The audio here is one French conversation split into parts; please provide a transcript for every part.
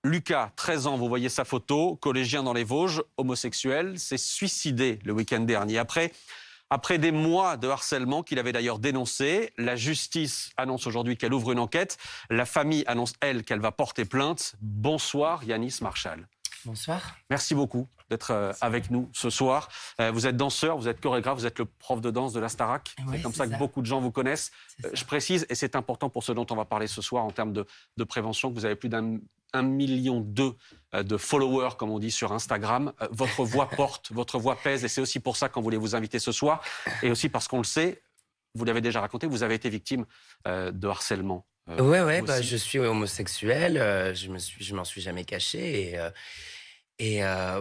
Lucas, 13 ans, vous voyez sa photo, collégien dans les Vosges, homosexuel, s'est suicidé le week-end dernier. Après des mois de harcèlement qu'il avait d'ailleurs dénoncé, la justice annonce aujourd'hui qu'elle ouvre une enquête. La famille annonce, elle, qu'elle va porter plainte. Bonsoir Yanis Marshall. Bonsoir. Merci beaucoup d'être avec nous ce soir. Vous êtes danseur, vous êtes chorégraphe, vous êtes le prof de danse de la Starac. Oui, c'est comme ça que beaucoup de gens vous connaissent. Je précise, et c'est important pour ce dont on va parler ce soir en termes de prévention, que vous avez plus d'1,2 million de followers, comme on dit sur Instagram. Votre voix porte, votre voix pèse, et c'est aussi pour ça qu'on voulait vous inviter ce soir. Et aussi parce qu'on le sait, vous l'avez déjà raconté, vous avez été victime de harcèlement. Ouais, je suis homosexuel, je m'en suis jamais caché.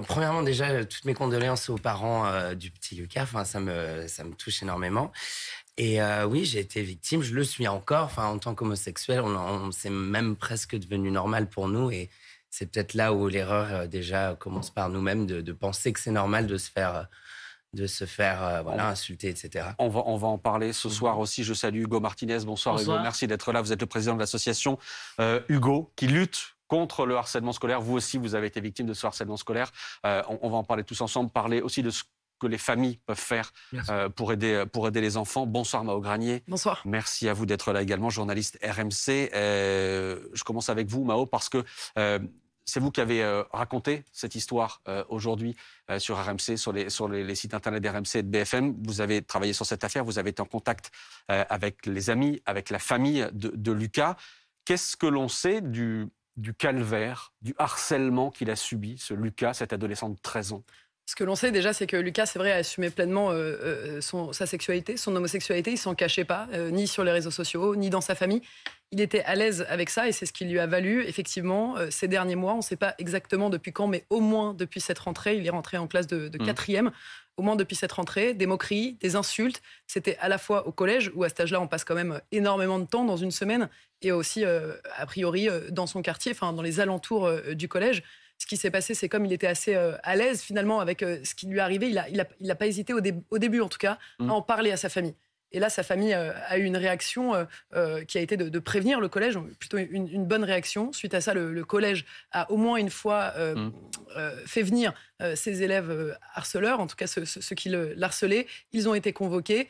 Premièrement, déjà, toutes mes condoléances aux parents du petit Lucas. Enfin, ça me touche énormément. Et oui, j'ai été victime, je le suis encore. Enfin, en tant qu'homosexuel, c'est même presque devenu normal pour nous. Et c'est peut-être là où l'erreur déjà commence par nous-mêmes, de penser que c'est normal de se faire insulter, etc. On va en parler ce soir aussi. Je salue Hugo Martinez. Bonsoir. Hugo, merci d'être là. Vous êtes le président de l'association Hugo, qui lutte contre le harcèlement scolaire. Vous aussi, vous avez été victime de ce harcèlement scolaire. On va en parler tous ensemble, parler aussi de ce que les familles peuvent faire pour aider les enfants. Bonsoir Mao Granier. Bonsoir. Merci à vous d'être là également, journaliste RMC. Je commence avec vous, Mao, parce que c'est vous qui avez raconté cette histoire aujourd'hui sur RMC, sur les sites internet d'RMC et de BFM. Vous avez travaillé sur cette affaire, vous avez été en contact avec les amis, avec la famille de Lucas. Qu'est-ce que l'on sait du calvaire, du harcèlement qu'il a subi, ce Lucas, cet adolescent de 13 ans? Ce que l'on sait déjà, c'est que Lucas, c'est vrai, a assumé pleinement sa sexualité, son homosexualité. Il s'en cachait pas, ni sur les réseaux sociaux, ni dans sa famille. Il était à l'aise avec ça et c'est ce qui lui a valu, effectivement, ces derniers mois. On ne sait pas exactement depuis quand, mais au moins depuis cette rentrée. Il est rentré en classe de 4e. Au moins depuis cette rentrée, des moqueries, des insultes. C'était à la fois au collège, où à cet âge-là, on passe quand même énormément de temps dans une semaine, et aussi, a priori, dans son quartier, enfin dans les alentours du collège. Ce qui s'est passé, c'est comme il était assez à l'aise finalement avec ce qui lui arrivait, il a pas hésité au début en tout cas à en parler à sa famille. Et là, sa famille a eu une réaction qui a été de prévenir le collège, plutôt une bonne réaction. Suite à ça, le collège a au moins une fois fait venir ses élèves harceleurs, en tout cas ceux qui l'harcelaient. Ils ont été convoqués.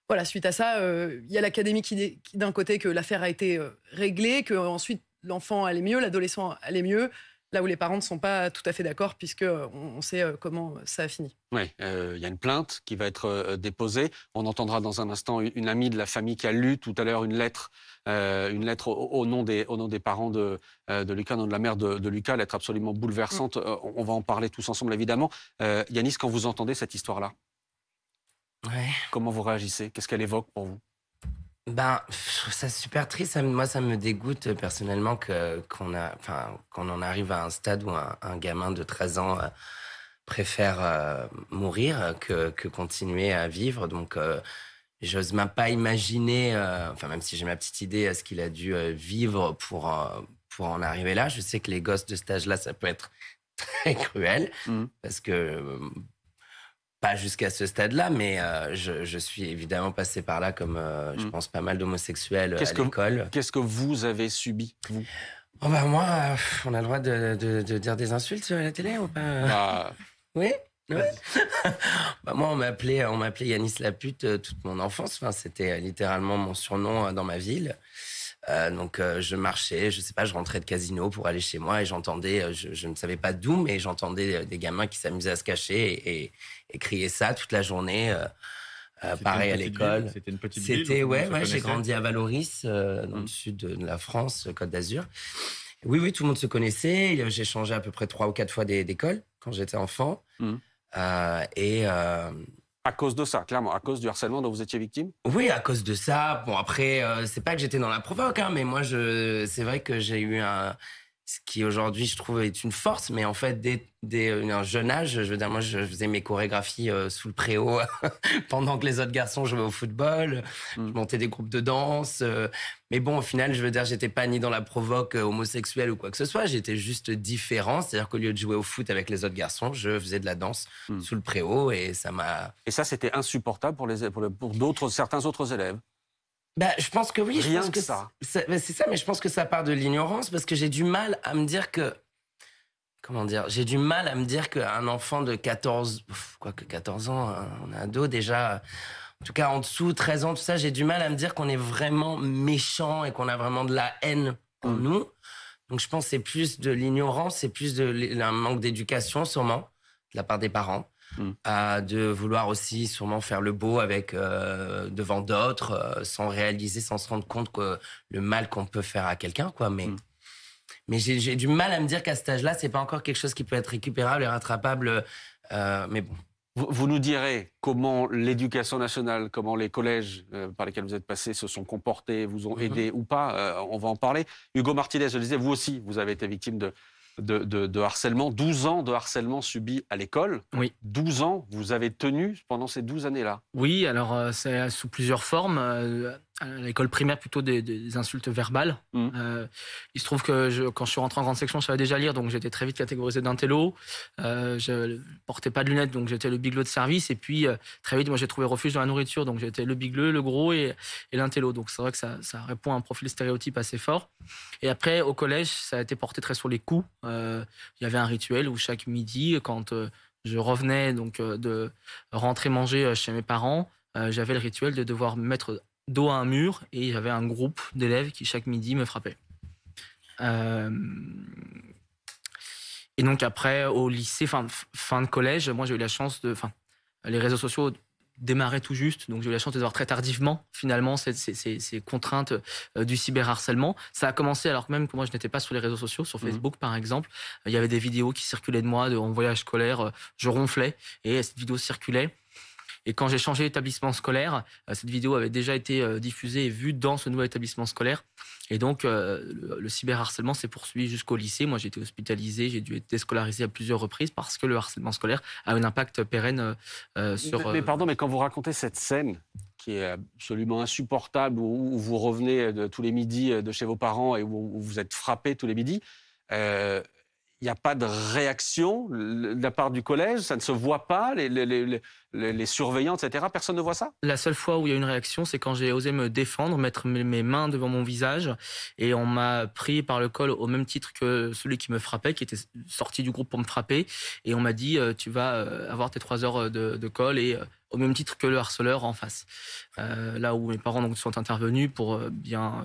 Voilà, suite à ça, il y a l'académie qui dit d'un côté que l'affaire a été réglée, qu'ensuite l'enfant allait mieux, l'adolescent allait mieux. Là où les parents ne sont pas tout à fait d'accord, puisqu'on sait comment ça a fini. Oui, y a une plainte qui va être déposée. On entendra dans un instant une amie de la famille qui a lu tout à l'heure une lettre au nom des parents de Lucas, au nom de la mère de Lucas, lettre absolument bouleversante. On va en parler tous ensemble, évidemment. Yanis, quand vous entendez cette histoire-là, comment vous réagissez? Qu'est-ce qu'elle évoque pour vous? Je trouve ça super triste. Moi, ça me dégoûte personnellement qu'on en arrive à un stade où un gamin de 13 ans préfère mourir que continuer à vivre. Donc, j'ose même pas imaginer, même si j'ai ma petite idée, ce qu'il a dû vivre pour en arriver là. Je sais que les gosses de cet âge-là, ça peut être très cruel parce que... Pas jusqu'à ce stade-là, mais je suis évidemment passé par là comme, je pense, pas mal d'homosexuels à l'école. Qu'est-ce que vous avez subi, vous? Moi, on a le droit de dire des insultes sur la télé ou pas? Oui. Ouais. Moi, on m'appelait Yanis la pute toute mon enfance. Enfin, c'était littéralement mon surnom dans ma ville. Donc, je marchais, je sais pas, je rentrais de casino pour aller chez moi et j'entendais, je ne savais pas d'où, mais j'entendais des gamins qui s'amusaient à se cacher et crier ça toute la journée. Pareil à l'école. C'était une petite ville. J'ai grandi à Valoris, dans le sud de la France, Côte d'Azur. Oui, tout le monde se connaissait. J'ai changé à peu près 3 ou 4 fois d'école quand j'étais enfant. À cause de ça, clairement, à cause du harcèlement dont vous étiez victime? Oui, à cause de ça. Bon, après, c'est pas que j'étais dans la provoque, mais moi, c'est vrai que j'ai eu ce qui aujourd'hui, je trouve, est une force, mais en fait, dès un jeune âge, je veux dire, moi, je faisais mes chorégraphies sous le préau pendant que les autres garçons jouaient au football. Je montais des groupes de danse. Mais bon, au final, je veux dire, j'étais pas ni dans la provoque homosexuelle ou quoi que ce soit. J'étais juste différent. C'est-à-dire qu'au lieu de jouer au foot avec les autres garçons, je faisais de la danse sous le préau et ça m'a... Et ça, c'était insupportable pour certains autres élèves? Je pense que oui. Rien que ça. C'est ça, mais je pense que ça part de l'ignorance parce que j'ai du mal à me dire que comment dire, j'ai du mal à me dire qu'un enfant de 14 ans, on est ado déjà, en tout cas en dessous, 13 ans, tout ça, j'ai du mal à me dire qu'on est vraiment méchant et qu'on a vraiment de la haine en nous. Donc je pense que c'est plus de l'ignorance, c'est plus un manque d'éducation sûrement, de la part des parents, de vouloir aussi sûrement faire le beau avec devant d'autres, sans réaliser, sans se rendre compte que le mal qu'on peut faire à quelqu'un, quoi. Mais j'ai du mal à me dire qu'à cet âge-là, c'est pas encore quelque chose qui peut être récupérable et rattrapable. Mais bon. Vous nous direz comment l'éducation nationale, comment les collèges par lesquels vous êtes passés se sont comportés, vous ont aidé ou pas. On va en parler. Hugo Martinez, je le disais, vous aussi, vous avez été victime de harcèlement. 12 ans de harcèlement subi à l'école. Oui. 12 ans, vous avez tenu pendant ces 12 années-là. Oui, alors c'est sous plusieurs formes. À l'école primaire, plutôt des insultes verbales. Il se trouve que quand je suis rentré en grande section, je savais déjà lire, donc j'étais très vite catégorisé d'intello. Je portais pas de lunettes, donc j'étais le bigleux de service. Et puis, très vite, moi, j'ai trouvé refuge dans la nourriture. Donc j'étais le bigleux, le gros et l'intello. Donc c'est vrai que ça répond à un profil stéréotype assez fort. Et après, au collège, ça a été porté très sur les coups. Il y avait un rituel où chaque midi, quand je revenais donc de rentrer manger chez mes parents, j'avais le rituel de devoir me mettre dos à un mur et j'avais un groupe d'élèves qui chaque midi me frappaient. Et donc après, au lycée, fin de collège, moi j'ai eu la chance les réseaux sociaux démarraient tout juste, donc j'ai eu la chance de voir très tardivement finalement ces contraintes du cyberharcèlement. Ça a commencé alors que même que moi je n'étais pas sur les réseaux sociaux, sur Facebook par exemple. Il y avait des vidéos qui circulaient de moi en voyage scolaire, je ronflais et cette vidéo circulait. Et quand j'ai changé d'établissement scolaire, cette vidéo avait déjà été diffusée et vue dans ce nouvel établissement scolaire. Et donc, le cyberharcèlement s'est poursuivi jusqu'au lycée. Moi, j'ai été hospitalisé, j'ai dû être déscolarisé à plusieurs reprises parce que le harcèlement scolaire a un impact pérenne sur... Mais pardon, mais quand vous racontez cette scène qui est absolument insupportable, où vous revenez tous les midis de chez vos parents et où vous êtes frappé tous les midis, il n'y a pas de réaction de la part du collège, ça ne se voit pas, les surveillants, etc. Personne ne voit ça? La seule fois où il y a eu une réaction, c'est quand j'ai osé me défendre, mettre mes mains devant mon visage, et on m'a pris par le col au même titre que celui qui me frappait, qui était sorti du groupe pour me frapper, et on m'a dit tu vas avoir tes 3 heures de colle, et au même titre que le harceleur en face. Là où mes parents donc, sont intervenus pour bien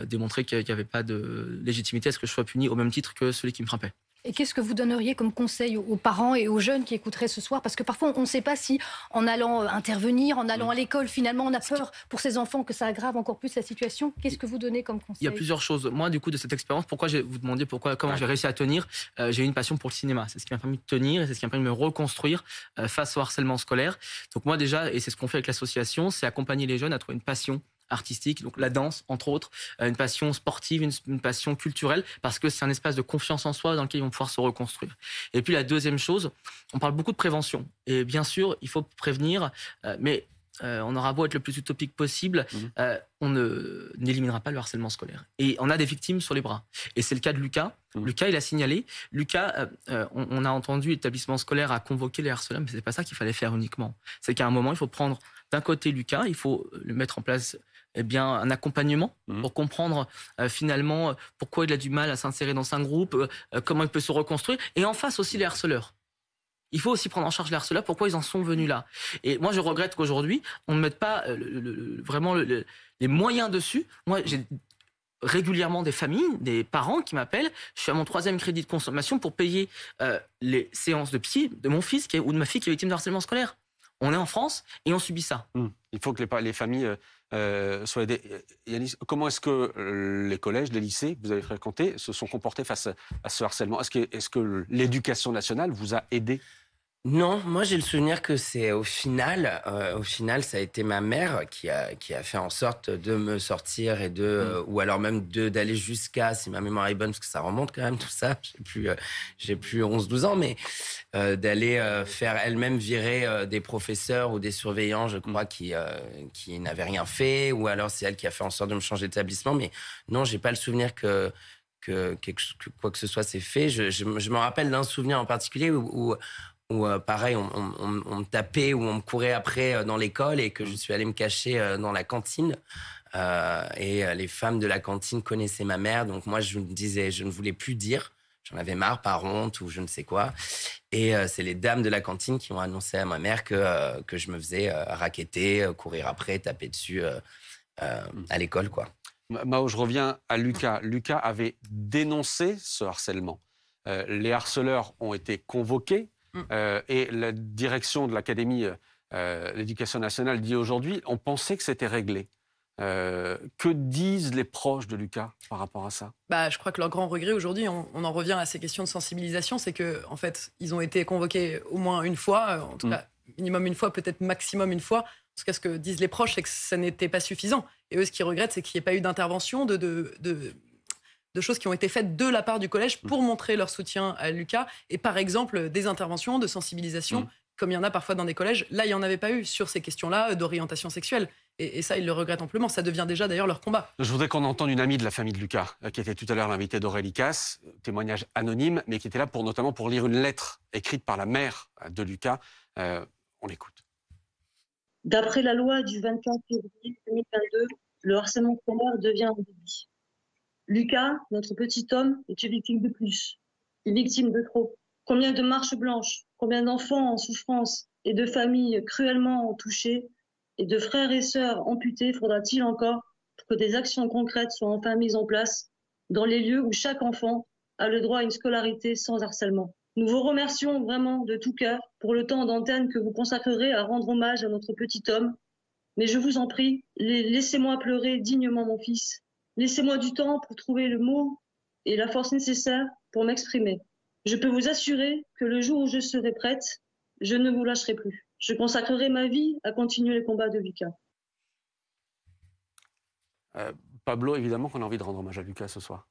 démontrer qu'il n'y avait pas de légitimité à ce que je sois puni au même titre que celui qui me frappait. Et qu'est-ce que vous donneriez comme conseil aux parents et aux jeunes qui écouteraient ce soir? Parce que parfois, on ne sait pas si, en allant intervenir, en allant à l'école, finalement, on a peur pour ces enfants que ça aggrave encore plus la situation. Qu'est-ce que vous donnez comme conseil? Il y a plusieurs choses. Moi, du coup, de cette expérience, vous demandiez comment j'ai réussi à tenir. J'ai eu une passion pour le cinéma. C'est ce qui m'a permis de tenir et c'est ce qui m'a permis de me reconstruire face au harcèlement scolaire. Donc moi, déjà, et c'est ce qu'on fait avec l'association, c'est accompagner les jeunes à trouver une passion artistique, donc la danse, entre autres, une passion sportive, une passion culturelle, parce que c'est un espace de confiance en soi dans lequel ils vont pouvoir se reconstruire. Et puis la deuxième chose, on parle beaucoup de prévention. Et bien sûr, il faut prévenir, mais on aura beau être le plus utopique possible, on n'éliminera pas le harcèlement scolaire. Et on a des victimes sur les bras. Et c'est le cas de Lucas. Lucas, il a signalé. Lucas, on a entendu l'établissement scolaire a convoqué les harceleurs, mais c'est pas ça qu'il fallait faire uniquement. C'est qu'à un moment, il faut prendre d'un côté Lucas, il faut le mettre en place un accompagnement pour comprendre finalement pourquoi il a du mal à s'insérer dans un groupe, comment il peut se reconstruire, et en face aussi les harceleurs. Il faut aussi prendre en charge les harceleurs, pourquoi ils en sont venus là. Et moi, je regrette qu'aujourd'hui, on ne mette pas vraiment les moyens dessus. Moi, j'ai régulièrement des familles, des parents qui m'appellent. Je suis à mon 3e crédit de consommation pour payer les séances de psy de mon fils ou de ma fille qui est victime de harcèlement scolaire. On est en France et on subit ça. Il faut que les familles soient aidées. Yanis, comment est-ce que les collèges, les lycées que vous avez fréquentés se sont comportés face à ce harcèlement? Est-ce que l'éducation nationale vous a aidé? Non, moi j'ai le souvenir que c'est au final, ça a été ma mère qui a fait en sorte de me sortir et ou alors même d'aller jusqu'à, si ma mémoire est bonne, parce que ça remonte quand même tout ça, j'ai plus 11-12 ans, mais d'aller faire elle-même virer des professeurs ou des surveillants, je crois, qui n'avaient rien fait, ou alors c'est elle qui a fait en sorte de me changer d'établissement, mais non, j'ai pas le souvenir que quoi que ce soit s'est fait. Je me rappelle d'un souvenir en particulier où pareil, on me tapait ou on me courait après dans l'école et que je suis allé me cacher dans la cantine. Et les femmes de la cantine connaissaient ma mère. Donc moi, je me disais, je ne voulais plus dire. J'en avais marre, par honte ou je ne sais quoi. Et c'est les dames de la cantine qui ont annoncé à ma mère que je me faisais racketter, courir après, taper dessus à l'école, quoi. Mao, je reviens à Lucas. Lucas avait dénoncé ce harcèlement. Les harceleurs ont été convoqués et la direction de l'Académie l'éducation nationale dit aujourd'hui, on pensait que c'était réglé. Que disent les proches de Lucas par rapport à ça? Je crois que leur grand regret aujourd'hui, on en revient à ces questions de sensibilisation, c'est que en fait, ils ont été convoqués au moins une fois, en tout cas minimum une fois, peut-être maximum une fois. En tout cas, ce que disent les proches, c'est que ça n'était pas suffisant. Et eux, ce qu'ils regrettent, c'est qu'il n'y ait pas eu d'intervention, de choses qui ont été faites de la part du collège pour montrer leur soutien à Lucas. Et par exemple, des interventions de sensibilisation, comme il y en a parfois dans des collèges. Là, il n'y en avait pas eu sur ces questions-là d'orientation sexuelle. Et ça, ils le regrettent amplement. Ça devient déjà d'ailleurs leur combat. Je voudrais qu'on entende une amie de la famille de Lucas, qui était tout à l'heure l'invitée d'Aurélie Casse, témoignage anonyme, mais qui était là notamment pour lire une lettre écrite par la mère de Lucas. On l'écoute. D'après la loi du 24 février 2022, le harcèlement scolaire devient un délit. Lucas, notre petit homme, est une victime de plus, une victime de trop. Combien de marches blanches, combien d'enfants en souffrance et de familles cruellement touchées et de frères et sœurs amputés faudra-t-il encore pour que des actions concrètes soient enfin mises en place dans les lieux où chaque enfant a le droit à une scolarité sans harcèlement? Nous vous remercions vraiment de tout cœur pour le temps d'antenne que vous consacrerez à rendre hommage à notre petit homme. Mais je vous en prie, laissez-moi pleurer dignement mon fils. Laissez-moi du temps pour trouver le mot et la force nécessaire pour m'exprimer. Je peux vous assurer que le jour où je serai prête, je ne vous lâcherai plus. Je consacrerai ma vie à continuer les combats de Lucas. Pablo, évidemment qu'on a envie de rendre hommage à Lucas ce soir.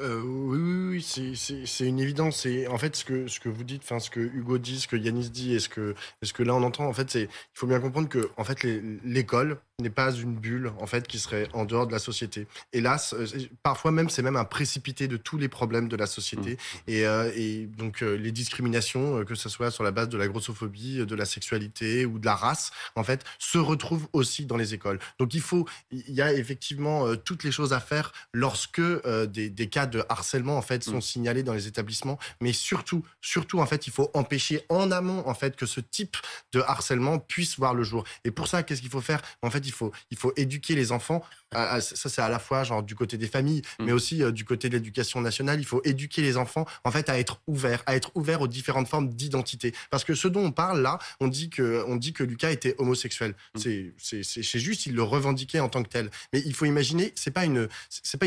Oui, c'est une évidence. Et en fait, ce que vous dites, ce que Hugo dit, ce que Yanis dit, et ce que là on entend, en fait, il faut bien comprendre que en fait, l'école n'est pas une bulle en fait qui serait en dehors de la société. Hélas, parfois même c'est même un précipité de tous les problèmes de la société et donc les discriminations, que ce soit sur la base de la grossophobie, de la sexualité ou de la race, en fait, se retrouvent aussi dans les écoles. Donc il y a effectivement toutes les choses à faire lorsque des cas de harcèlement en fait sont signalés dans les établissements, mais surtout en fait, il faut empêcher en amont en fait que ce type de harcèlement puisse voir le jour. Et pour ça, qu'est-ce qu'il faut faire? En fait, il faut éduquer les enfants. Ça, c'est à la fois genre du côté des familles, mais aussi du côté de l'éducation nationale. Il faut éduquer les enfants en fait à être ouverts aux différentes formes d'identité. Parce que ce dont on parle là, on dit que Lucas était homosexuel. C'est juste, il le revendiquait en tant que tel. Mais il faut imaginer, c'est pas une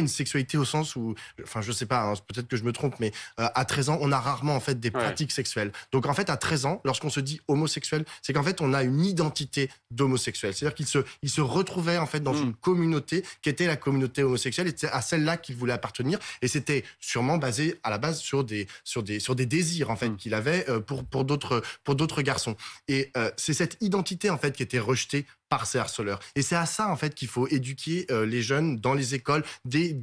sexualité au sens où, enfin je sais pas, hein, peut-être que je me trompe, mais à 13 ans, on a rarement en fait des pratiques sexuelles. Donc en fait à 13 ans, lorsqu'on se dit homosexuel, c'est qu'en fait on a une identité d'homosexuel. C'est-à-dire qu'il se retrouvait en fait dans une communauté qui était la communauté homosexuelle, et c'est à celle-là qu'il voulait appartenir, et c'était sûrement basé à la base sur des désirs en fait qu'il avait pour d'autres garçons. Et c'est cette identité en fait qui était rejetée par ces harceleurs. Et c'est à ça en fait qu'il faut éduquer les jeunes dans les écoles et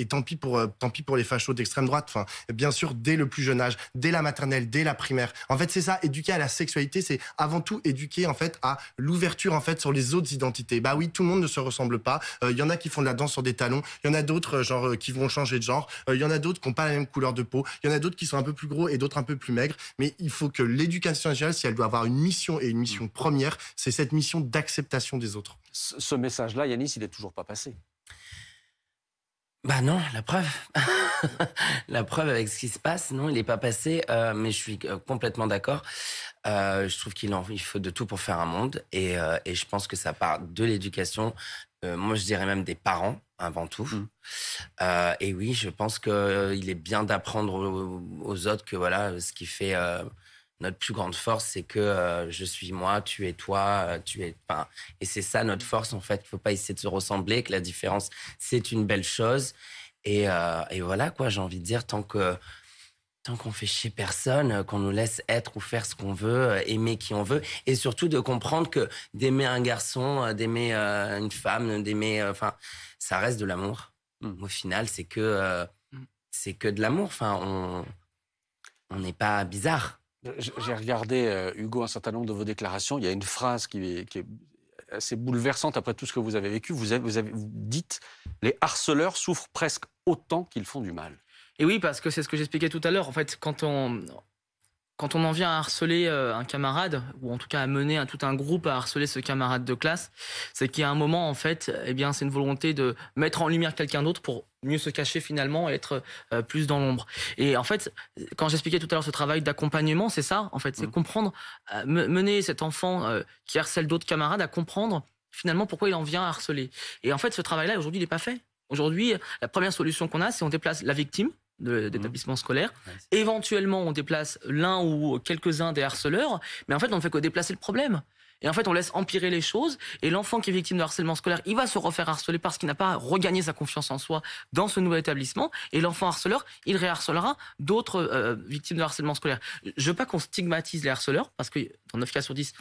tant pis pour les fachos d'extrême droite. Enfin, bien sûr, dès le plus jeune âge, dès la maternelle, dès la primaire. En fait, c'est ça, éduquer à la sexualité, c'est avant tout éduquer en fait à l'ouverture en fait sur les autres identités. Bah oui, tout le monde ne se ressemble pas. Il y en a qui font de la danse sur des talons. Il y en a d'autres qui vont changer de genre. Il y en a d'autres qui n'ont pas la même couleur de peau. Il y en a d'autres qui sont un peu plus gros et d'autres un peu plus maigres. Mais il faut que l'éducation nationale, si elle doit avoir une mission et une mission première, c'est cette mission d'acceptation des autres. Ce message-là, Yanis, il n'est toujours pas passé. Bah non, la preuve. La preuve avec ce qui se passe, non, il n'est pas passé, mais je suis complètement d'accord. Je trouve qu'il faut de tout pour faire un monde, et je pense que ça part de l'éducation. Moi, je dirais même des parents, avant tout. Et oui, je pense qu'il est bien d'apprendre aux autres que voilà, ce qui fait... notre plus grande force, c'est que je suis moi, tu es toi, et c'est ça notre force en fait. Il faut pas essayer de se ressembler, que la différence c'est une belle chose. Et voilà quoi, j'ai envie de dire, tant qu'on fait chier personne, qu'on nous laisse être ou faire ce qu'on veut, aimer qui on veut, et surtout de comprendre que d'aimer un garçon, d'aimer une femme, ça reste de l'amour. Au final, c'est que de l'amour. Enfin, on n'est pas bizarre. J'ai regardé, Hugo, un certain nombre de vos déclarations. Il y a une phrase qui est assez bouleversante après tout ce que vous avez vécu. Vous dites « Les harceleurs souffrent presque autant qu'ils font du mal ». Et oui, parce que c'est ce que j'expliquais tout à l'heure. En fait, quand on en vient à harceler un camarade, ou en tout cas à mener tout un groupe à harceler ce camarade de classe, c'est qu'il y a un moment, en fait, eh bien, c'est une volonté de mettre en lumière quelqu'un d'autre pour mieux se cacher finalement et être plus dans l'ombre. Et en fait, quand j'expliquais tout à l'heure ce travail d'accompagnement, c'est ça, en fait, c'est comprendre, mener cet enfant qui harcèle d'autres camarades à comprendre finalement pourquoi il en vient à harceler. Et en fait, ce travail-là, aujourd'hui, il n'est pas fait. Aujourd'hui, la première solution qu'on a, c'est on déplace la victime d'établissement scolaire. Éventuellement, on déplace l'un ou quelques-uns des harceleurs, mais en fait, on ne fait que déplacer le problème. Et en fait, on laisse empirer les choses, et l'enfant qui est victime de harcèlement scolaire, il va se refaire harceler parce qu'il n'a pas regagné sa confiance en soi dans ce nouvel établissement, et l'enfant harceleur, il réharcelera d'autres victimes de harcèlement scolaire. Je ne veux pas qu'on stigmatise les harceleurs, parce que dans 9 cas sur 10,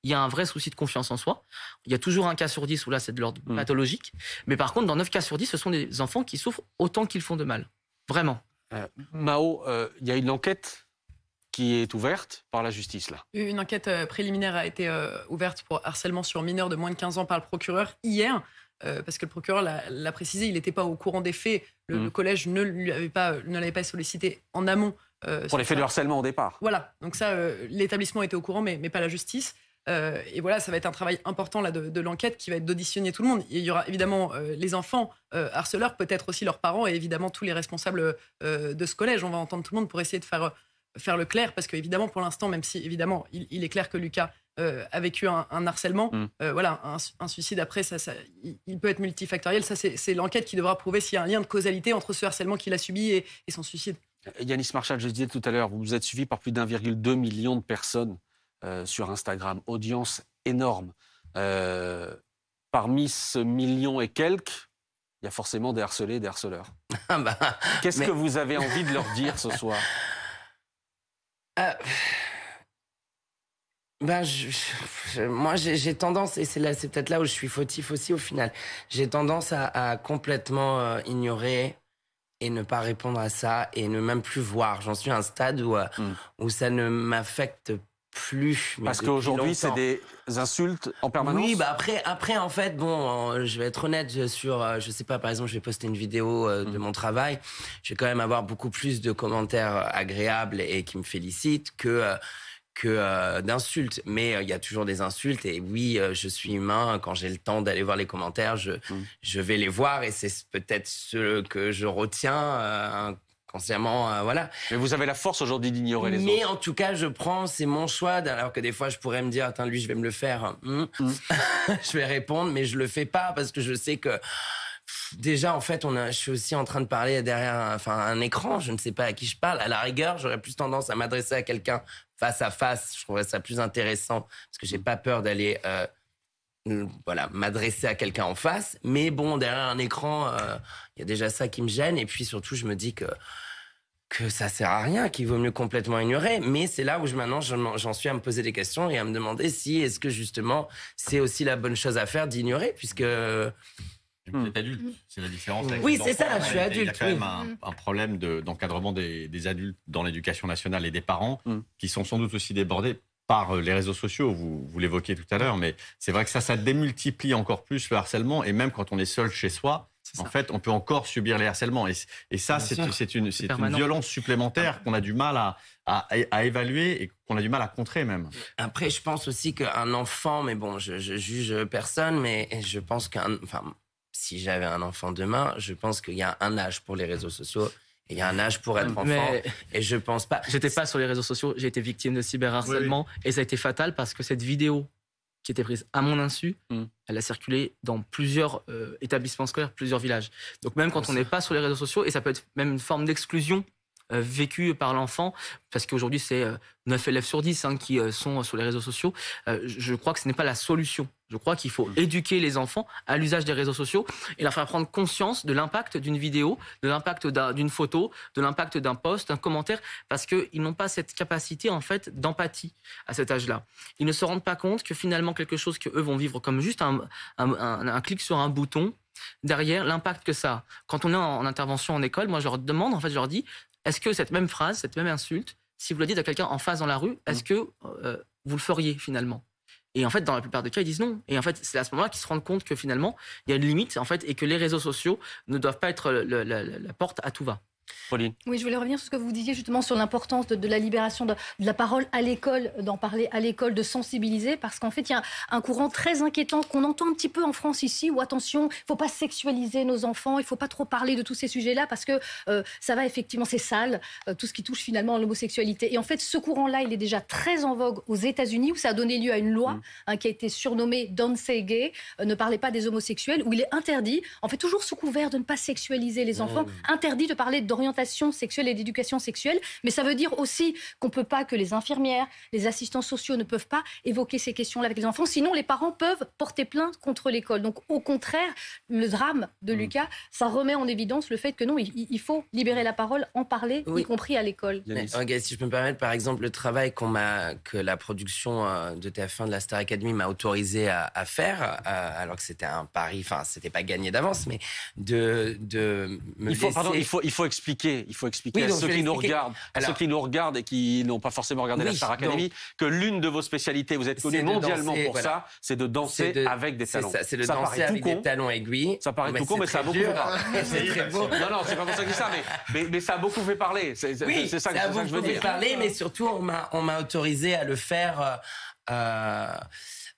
il y a un vrai souci de confiance en soi. Il y a toujours un cas sur 10 où là, c'est de l'ordre pathologique. Mais par contre, dans 9 cas sur 10, ce sont des enfants qui souffrent autant qu'ils font de mal. Vraiment. Mao, il y a une enquête qui est ouverte par la justice, là. Une enquête préliminaire a été ouverte pour harcèlement sur mineurs de moins de 15 ans par le procureur hier, parce que le procureur l'a précisé, il n'était pas au courant des faits. Le collège ne l'avait pas sollicité en amont. Pour les faits de harcèlement au départ. Voilà, donc ça, l'établissement était au courant, mais pas la justice. Et voilà, ça va être un travail important là, de l'enquête qui va être d'auditionner tout le monde. Il y aura évidemment les enfants harceleurs, peut-être aussi leurs parents et évidemment tous les responsables de ce collège. On va entendre tout le monde pour essayer de faire le clair, parce qu'évidemment, pour l'instant, même si évidemment il est clair que Lucas a vécu un harcèlement, voilà, un suicide après, il peut être multifactoriel. Ça, c'est l'enquête qui devra prouver s'il y a un lien de causalité entre ce harcèlement qu'il a subi et son suicide. Yanis Marshall, je le disais tout à l'heure, vous êtes suivi par plus d'1,2 million de personnes sur Instagram, audience énorme. Parmi ce million et quelques, il y a forcément des harcelés et des harceleurs. Qu'est-ce que vous avez envie de leur dire ce soir? Moi, j'ai tendance, et c'est peut-être là où je suis fautif aussi au final, j'ai tendance à complètement ignorer et ne pas répondre à ça et ne même plus voir. J'en suis à un stade où ça ne m'affecte plus. Parce qu'aujourd'hui, c'est des insultes en permanence. Oui, après, en fait, bon, je vais être honnête sur, je sais pas, par exemple, je vais poster une vidéo de mon travail, je vais quand même avoir beaucoup plus de commentaires agréables et qui me félicitent que d'insultes. Mais il y a toujours des insultes et oui, je suis humain. Quand j'ai le temps d'aller voir les commentaires, je vais les voir et c'est peut-être ce que je retiens consciemment, voilà. Mais vous avez la force aujourd'hui d'ignorer les autres. Mais en tout cas, c'est mon choix, alors que des fois, je pourrais me dire, attends, lui, je vais me le faire. Je vais répondre, mais je le fais pas parce que je sais que déjà, en fait, je suis aussi en train de parler derrière un écran. Je ne sais pas à qui je parle. À la rigueur, j'aurais plus tendance à m'adresser à quelqu'un face à face. Je trouverais ça plus intéressant parce que j'ai pas peur d'aller m'adresser à quelqu'un en face. Mais bon, derrière un écran, il y a déjà ça qui me gêne. Et puis surtout, je me dis que ça sert à rien, qu'il vaut mieux complètement ignorer. Mais c'est là où maintenant j'en suis à me poser des questions et à me demander est-ce que justement c'est aussi la bonne chose à faire d'ignorer, puisque... Vous êtes adulte, c'est la différence. Oui, c'est ça, je suis adulte. Il y a quand même un problème d'encadrement des adultes dans l'éducation nationale et des parents qui sont sans doute aussi débordés par les réseaux sociaux. Vous l'évoquiez tout à l'heure, mais c'est vrai que ça démultiplie encore plus le harcèlement. Et même quand on est seul chez soi, en fait, on peut encore subir les harcèlements. Et ça, c'est une violence supplémentaire qu'on a du mal à évaluer et qu'on a du mal à contrer même. Après, je pense aussi qu'un enfant, mais bon, je juge personne, mais je pense si j'avais un enfant demain, je pense qu'il y a un âge pour les réseaux sociaux et il y a un âge pour être enfant. Et je pense pas... J'étais pas sur les réseaux sociaux, j'ai été victime de cyberharcèlement et ça a été fatal parce que cette vidéo qui était prise à mon insu, elle a circulé dans plusieurs établissements scolaires, plusieurs villages. Donc même quand on n'est pas sur les réseaux sociaux, et ça peut être même une forme d'exclusion vécue par l'enfant, parce qu'aujourd'hui c'est 9 élèves sur 10 qui sont sur les réseaux sociaux, je crois que ce n'est pas la solution. Je crois qu'il faut éduquer les enfants à l'usage des réseaux sociaux et leur faire prendre conscience de l'impact d'une vidéo, de l'impact d'une photo, de l'impact d'un post, d'un commentaire, parce qu'ils n'ont pas cette capacité en fait d'empathie à cet âge-là. Ils ne se rendent pas compte que finalement quelque chose qu'eux vont vivre comme juste un clic sur un bouton, derrière l'impact que ça a. Quand on est en intervention en école, moi je leur demande, en fait je leur dis, est-ce que cette même phrase, cette même insulte, si vous le dites à quelqu'un en face dans la rue, est-ce que vous le feriez finalement ? Et en fait, dans la plupart des cas, ils disent non. Et en fait, c'est à ce moment-là qu'ils se rendent compte que finalement, il y a une limite en fait, et que les réseaux sociaux ne doivent pas être la porte à tout va. Pauline. Oui, je voulais revenir sur ce que vous disiez justement sur l'importance de la libération de la parole à l'école, d'en parler à l'école, de sensibiliser, parce qu'en fait, il y a un courant très inquiétant qu'on entend un petit peu en France ici, où attention, il ne faut pas sexualiser nos enfants, il ne faut pas trop parler de tous ces sujets-là, parce que ça va effectivement, c'est sale, tout ce qui touche finalement à l'homosexualité. Et en fait, ce courant-là, il est déjà très en vogue aux États-Unis, où ça a donné lieu à une loi qui a été surnommée Don't Say Gay, ne parlez pas des homosexuels, où il est interdit, en fait, toujours sous couvert de ne pas sexualiser les enfants, interdit de parler d'orientation sexuelle et d'éducation sexuelle, mais ça veut dire aussi qu'on ne peut pas, que les infirmières, les assistants sociaux ne peuvent pas évoquer ces questions-là avec les enfants, sinon les parents peuvent porter plainte contre l'école. Donc au contraire, le drame de Lucas, ça remet en évidence le fait que non, il faut libérer la parole, en parler, y compris à l'école. Okay, si je peux me permettre, par exemple, le travail que la production de TF1 de la Star Academy m'a autorisé à faire, alors que c'était un pari, enfin c'était pas gagné d'avance, mais de me il faut expliquer à ceux qui nous regardent et qui n'ont pas forcément regardé la Star Academy que l'une de vos spécialités, vous êtes connu mondialement pour ça, c'est de danser avec des talons. C'est de danser avec des talons aiguilles. Ça paraît tout con, mais ça a beaucoup fait parler. C'est très beau. Non, c'est pas pour ça que je dis ça, mais ça a beaucoup fait parler. C'est ça que je veux dire. Parler, mais surtout, on m'a autorisé à le faire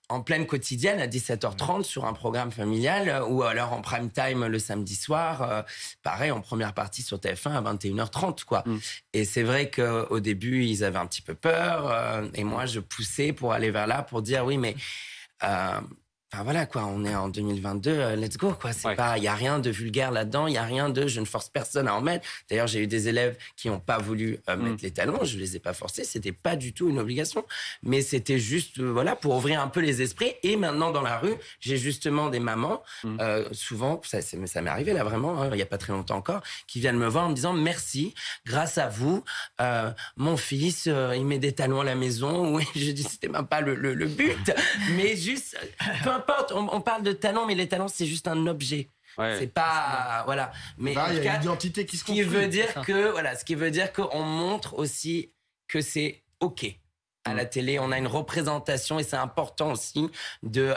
en pleine quotidienne à 17h30 sur un programme familial, ou alors en prime time le samedi soir, pareil en première partie sur TF1 à 21h30 quoi. Et c'est vrai qu'au début ils avaient un petit peu peur, et moi je poussais pour aller vers là, pour dire oui mais enfin voilà quoi, on est en 2022, let's go quoi. C'est pas, il y a rien de vulgaire là-dedans, il y a rien de, je ne force personne à en mettre. D'ailleurs, j'ai eu des élèves qui n'ont pas voulu mettre les talons, je les ai pas forcés, c'était pas du tout une obligation, mais c'était juste voilà pour ouvrir un peu les esprits. Et maintenant dans la rue, j'ai justement des mamans, souvent, ça m'est arrivé là vraiment, il y a pas très longtemps encore, qui viennent me voir en me disant merci, grâce à vous, mon fils, il met des talons à la maison. Oui, je dis c'était même pas le but, mais juste peu importe, on parle de talons, mais les talons, c'est juste un objet. C'est pas voilà, mais il y a une identité qui se construit. Ce qui veut dire qu'on montre aussi que c'est ok. À la télé, on a une représentation, et c'est important aussi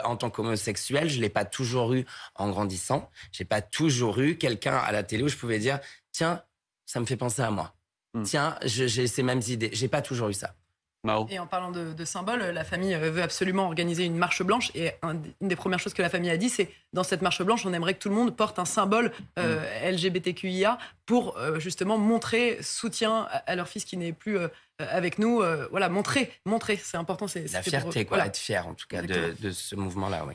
en tant qu'homosexuel. Je l'ai pas toujours eu en grandissant. J'ai pas toujours eu quelqu'un à la télé où je pouvais dire tiens, ça me fait penser à moi. Tiens, j'ai ces mêmes idées. J'ai pas toujours eu ça. Mao. Et en parlant de symboles, la famille veut absolument organiser une marche blanche. Et une des premières choses que la famille a dit, c'est dans cette marche blanche, on aimerait que tout le monde porte un symbole LGBTQIA pour justement montrer soutien à leur fils qui n'est plus avec nous. Voilà, montrer. C'est important. La fierté, quoi. Voilà. Être fier en tout cas de ce mouvement-là. Oui.